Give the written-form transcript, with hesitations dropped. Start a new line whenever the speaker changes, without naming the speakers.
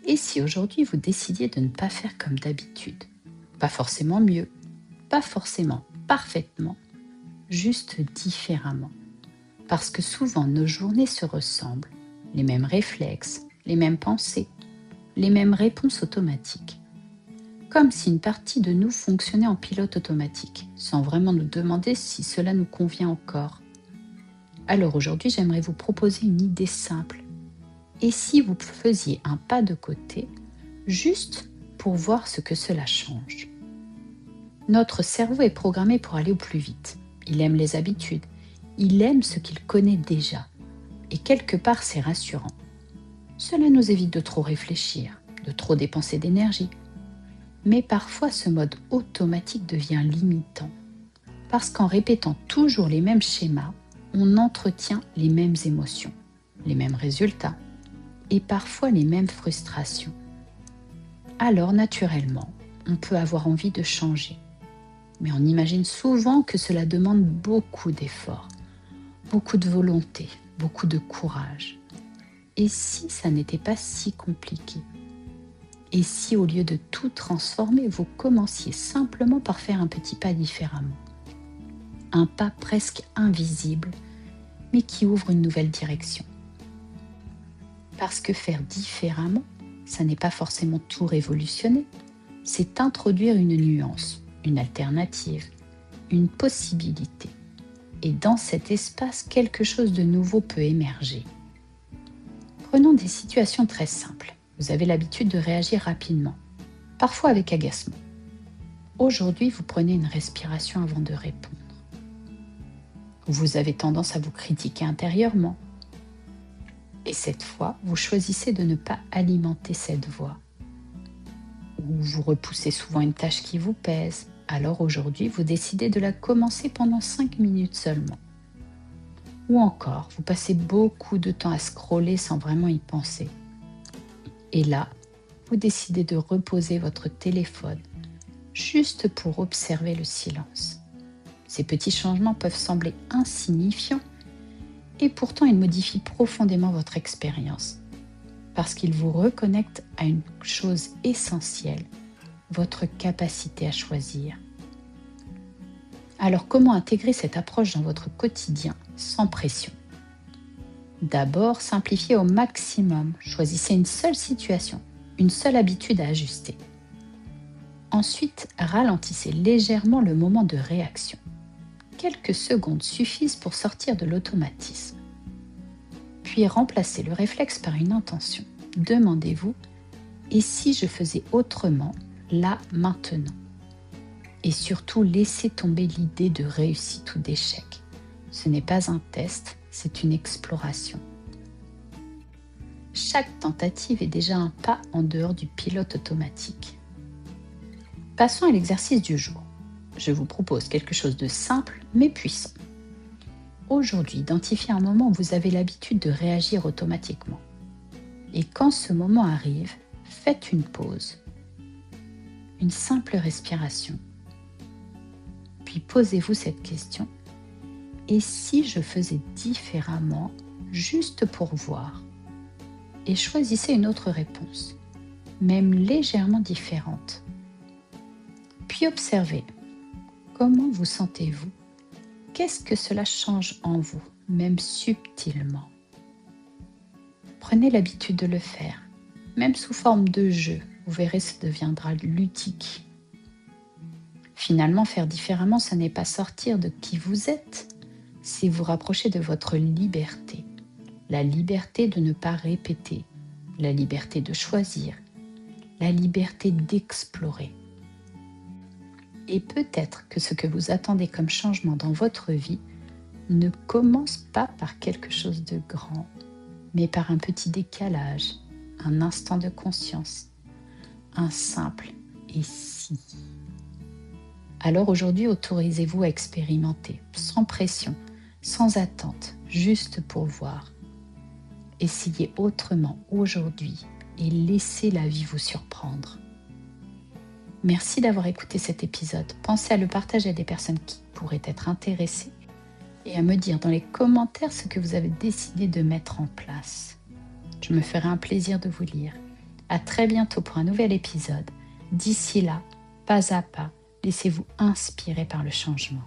Et si aujourd'hui vous décidiez de ne pas faire comme d'habitude? Pas forcément mieux, pas forcément parfaitement, juste différemment. Parce que souvent nos journées se ressemblent, les mêmes réflexes, les mêmes pensées, les mêmes réponses automatiques. Comme si une partie de nous fonctionnait en pilote automatique, sans vraiment nous demander si cela nous convient encore. Alors aujourd'hui, j'aimerais vous proposer une idée simple. Et si vous faisiez un pas de côté, juste pour voir ce que cela change? Notre cerveau est programmé pour aller au plus vite. Il aime les habitudes. Il aime ce qu'il connaît déjà. Et quelque part, c'est rassurant. Cela nous évite de trop réfléchir, de trop dépenser d'énergie. Mais parfois, ce mode automatique devient limitant. Parce qu'en répétant toujours les mêmes schémas, on entretient les mêmes émotions, les mêmes résultats et parfois les mêmes frustrations. Alors, naturellement, on peut avoir envie de changer. Mais on imagine souvent que cela demande beaucoup d'efforts, beaucoup de volonté, beaucoup de courage. Et si ça n'était pas si compliqué? Et si au lieu de tout transformer, vous commenciez simplement par faire un petit pas différemment? Un pas presque invisible, mais qui ouvre une nouvelle direction. Parce que faire différemment, ça n'est pas forcément tout révolutionner, c'est introduire une nuance, une alternative, une possibilité. Et dans cet espace, quelque chose de nouveau peut émerger. Prenons des situations très simples. Vous avez l'habitude de réagir rapidement, parfois avec agacement. Aujourd'hui, vous prenez une respiration avant de répondre. Vous avez tendance à vous critiquer intérieurement. Et cette fois, vous choisissez de ne pas alimenter cette voix. Ou vous repoussez souvent une tâche qui vous pèse. Alors aujourd'hui, vous décidez de la commencer pendant 5 minutes seulement. Ou encore, vous passez beaucoup de temps à scroller sans vraiment y penser. Et là, vous décidez de reposer votre téléphone juste pour observer le silence. Ces petits changements peuvent sembler insignifiants et pourtant ils modifient profondément votre expérience parce qu'ils vous reconnectent à une chose essentielle, votre capacité à choisir. Alors comment intégrer cette approche dans votre quotidien sans pression? D'abord, simplifiez au maximum. Choisissez une seule situation, une seule habitude à ajuster. Ensuite, ralentissez légèrement le moment de réaction. Quelques secondes suffisent pour sortir de l'automatisme. Puis remplacez le réflexe par une intention. Demandez-vous « Et si je faisais autrement, là, maintenant ?» Et surtout, laissez tomber l'idée de réussite ou d'échec. Ce n'est pas un test, c'est une exploration. Chaque tentative est déjà un pas en dehors du pilote automatique. Passons à l'exercice du jour. Je vous propose quelque chose de simple mais puissant. Aujourd'hui, identifiez un moment où vous avez l'habitude de réagir automatiquement. Et quand ce moment arrive, faites une pause. Une simple respiration. Puis posez-vous cette question. Et si je faisais différemment, juste pour voir? Et choisissez une autre réponse, même légèrement différente. Puis observez. Comment vous sentez-vous? Qu'est-ce que cela change en vous, même subtilement? Prenez l'habitude de le faire, même sous forme de jeu. Vous verrez, ça deviendra ludique. Finalement, faire différemment, ça n'est pas sortir de qui vous êtes, c'est vous rapprocher de votre liberté. La liberté de ne pas répéter, la liberté de choisir, la liberté d'explorer. Et peut-être que ce que vous attendez comme changement dans votre vie ne commence pas par quelque chose de grand, mais par un petit décalage, un instant de conscience, un simple « et si ». Alors aujourd'hui, autorisez-vous à expérimenter, sans pression, sans attente, juste pour voir. Essayez autrement aujourd'hui et laissez la vie vous surprendre. Merci d'avoir écouté cet épisode. Pensez à le partager à des personnes qui pourraient être intéressées et à me dire dans les commentaires ce que vous avez décidé de mettre en place. Je me ferai un plaisir de vous lire. À très bientôt pour un nouvel épisode. D'ici là, pas à pas, laissez-vous inspirer par le changement.